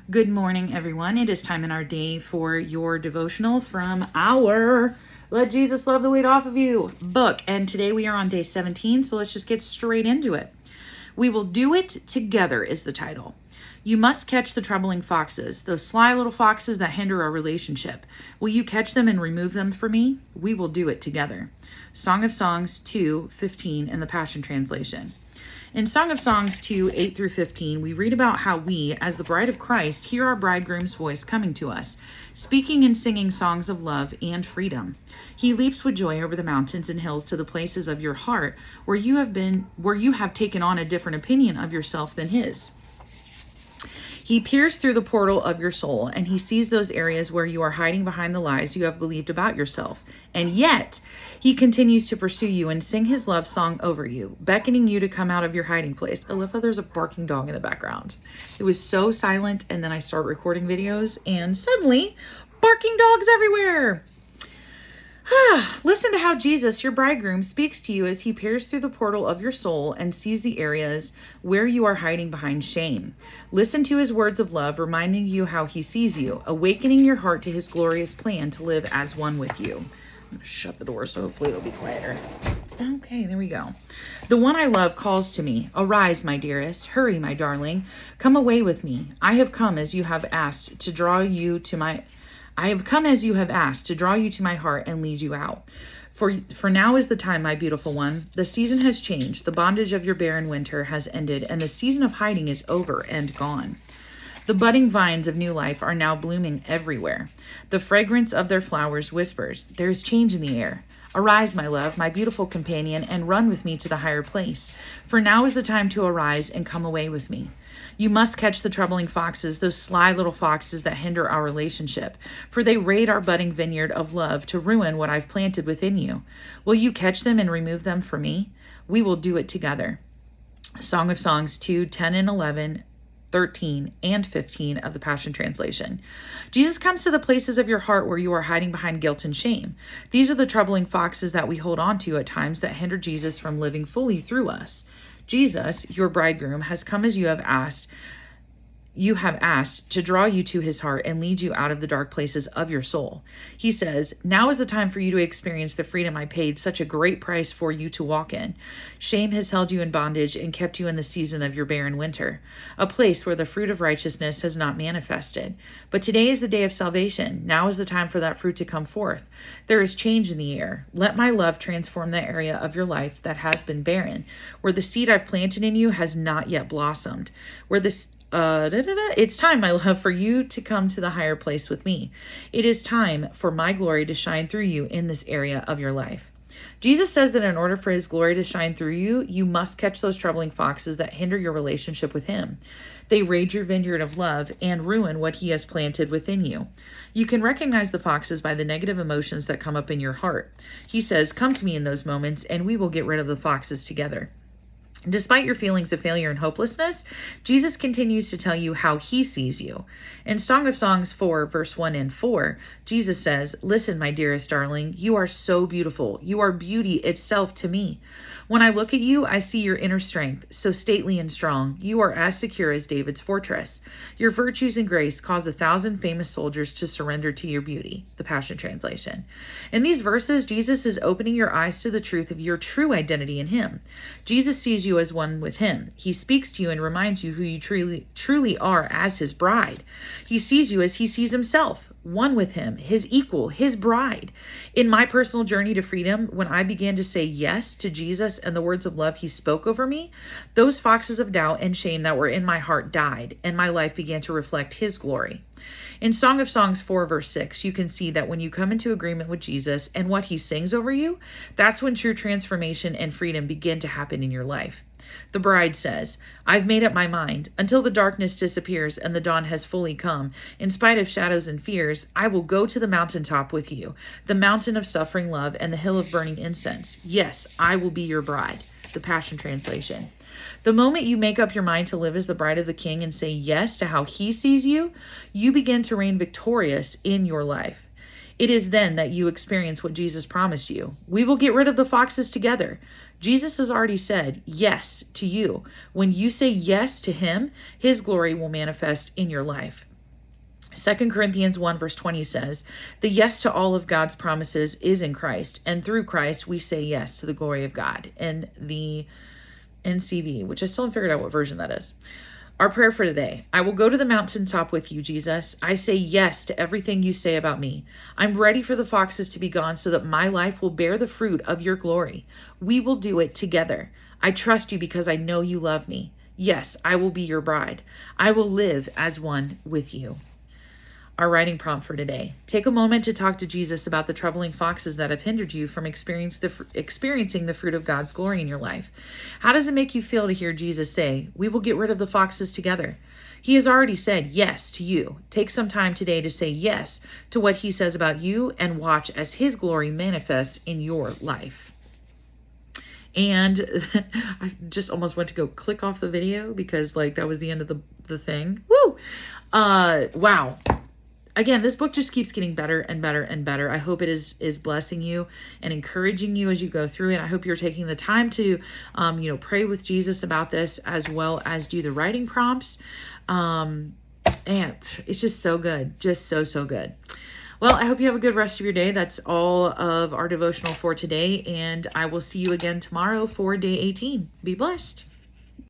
Good morning, everyone. It is time in our day for your devotional from our Let Jesus Love the Weight Off of You book. And today we are on day 17, so let's just get straight into it. We will do it together is the title. You must catch the troubling foxes, those sly little foxes that hinder our relationship. Will you catch them and remove them for me? We will do it together. Song of Songs 2:15 in the Passion Translation. In Song of Songs 2:8-15, we read about how we, as the bride of Christ, hear our bridegroom's voice coming to us, speaking and singing songs of love and freedom. He leaps with joy over the mountains and hills to the places of your heart where you have taken on a different opinion of yourself than his. He peers through the portal of your soul, and he sees those areas where you are hiding behind the lies you have believed about yourself. And yet, he continues to pursue you and sing his love song over you, beckoning you to come out of your hiding place. I love how there's a barking dog in the background. It was so silent, and then I start recording videos, and suddenly, barking dogs everywhere. Listen to how Jesus, your bridegroom, speaks to you as he peers through the portal of your soul and sees the areas where you are hiding behind shame. Listen to his words of love, reminding you how he sees you, awakening your heart to his glorious plan to live as one with you. I'm going to shut the door so hopefully it'll be quieter. Okay, there we go. The one I love calls to me. Arise, my dearest. Hurry, my darling. Come away with me. I have come as you have asked to draw you to my heart and lead you out. For now is the time, my beautiful one. The season has changed. The bondage of your barren winter has ended, and the season of hiding is over and gone. The budding vines of new life are now blooming everywhere. The fragrance of their flowers whispers, there is change in the air. Arise, my love, my beautiful companion, and run with me to the higher place. For now is the time to arise and come away with me. You must catch the troubling foxes, those sly little foxes that hinder our relationship, for they raid our budding vineyard of love to ruin what I've planted within you. Will you catch them and remove them for me? We will do it together. Song of Songs 2:10 and 11, 13 and 15 of the Passion Translation. Jesus comes to the places of your heart where you are hiding behind guilt and shame. These are the troubling foxes that we hold on to at times that hinder Jesus from living fully through us. Jesus, your bridegroom, has come as you have asked to draw you to his heart and lead you out of the dark places of your soul. He says, now is the time for you to experience the freedom I paid such a great price for you to walk in. Shame has held you in bondage and kept you in the season of your barren winter, a place where the fruit of righteousness has not manifested. But today is the day of salvation. Now is the time for that fruit to come forth. There is change in the air. Let my love transform the area of your life that has been barren, where the seed I've planted in you has not yet blossomed, where it's time, my love, for you to come to the higher place with me. It is time for my glory to shine through you in this area of your life. Jesus says that in order for his glory to shine through you, you must catch those troubling foxes that hinder your relationship with him. They raid your vineyard of love and ruin what he has planted within you. You can recognize the foxes by the negative emotions that come up in your heart. He says, come to me in those moments and we will get rid of the foxes together. Despite your feelings of failure and hopelessness, Jesus continues to tell you how he sees you. In Song of Songs 4, verse 1 and 4, Jesus says, listen, my dearest darling, you are so beautiful. You are beauty itself to me. When I look at you, I see your inner strength, so stately and strong. You are as secure as David's fortress. Your virtues and grace cause 1,000 famous soldiers to surrender to your beauty. The Passion Translation. In these verses, Jesus is opening your eyes to the truth of your true identity in him. Jesus sees you as one with him. He speaks to you and reminds you who you truly are as his bride. He sees you as he sees himself, one with him, his equal, his bride. In my personal journey to freedom, when I began to say yes to Jesus and the words of love he spoke over me, those foxes of doubt and shame that were in my heart died, and my life began to reflect his glory. In Song of Songs 4, verse 6, you can see that when you come into agreement with Jesus and what he sings over you, that's when true transformation and freedom begin to happen in your life. The bride says, I've made up my mind. Until the darkness disappears and the dawn has fully come, in spite of shadows and fears, I will go to the mountaintop with you, the mountain of suffering love and the hill of burning incense. Yes, I will be your bride. The Passion Translation. The moment you make up your mind to live as the bride of the King and say yes to how he sees you, you begin to reign victorious in your life. It is then that you experience what Jesus promised you. We will get rid of the foxes together. Jesus has already said yes to you. When you say yes to him, his glory will manifest in your life. 2 Corinthians 1 verse 20 says, the yes to all of God's promises is in Christ, and through Christ we say yes to the glory of God. In the NCV, which I still haven't figured out what version that is. Our prayer for today. I will go to the mountaintop with you, Jesus. I say yes to everything you say about me. I'm ready for the foxes to be gone so that my life will bear the fruit of your glory. We will do it together. I trust you because I know you love me. Yes, I will be your bride. I will live as one with you. Our writing prompt for today. Take a moment to talk to Jesus about the troubling foxes that have hindered you from experiencing the fruit of God's glory in your life. How does it make you feel to hear Jesus say, we will get rid of the foxes together? He has already said yes to you. Take some time today to say yes to what he says about you and watch as his glory manifests in your life. And I just almost went to go click off the video because that was the end of the thing. Woo! Wow. Again, this book just keeps getting better and better and better. I hope it is blessing you and encouraging you as you go through it. I hope you're taking the time to, pray with Jesus about this as well as do the writing prompts. And it's just so good. Just so, so good. Well, I hope you have a good rest of your day. That's all of our devotional for today. And I will see you again tomorrow for day 18. Be blessed.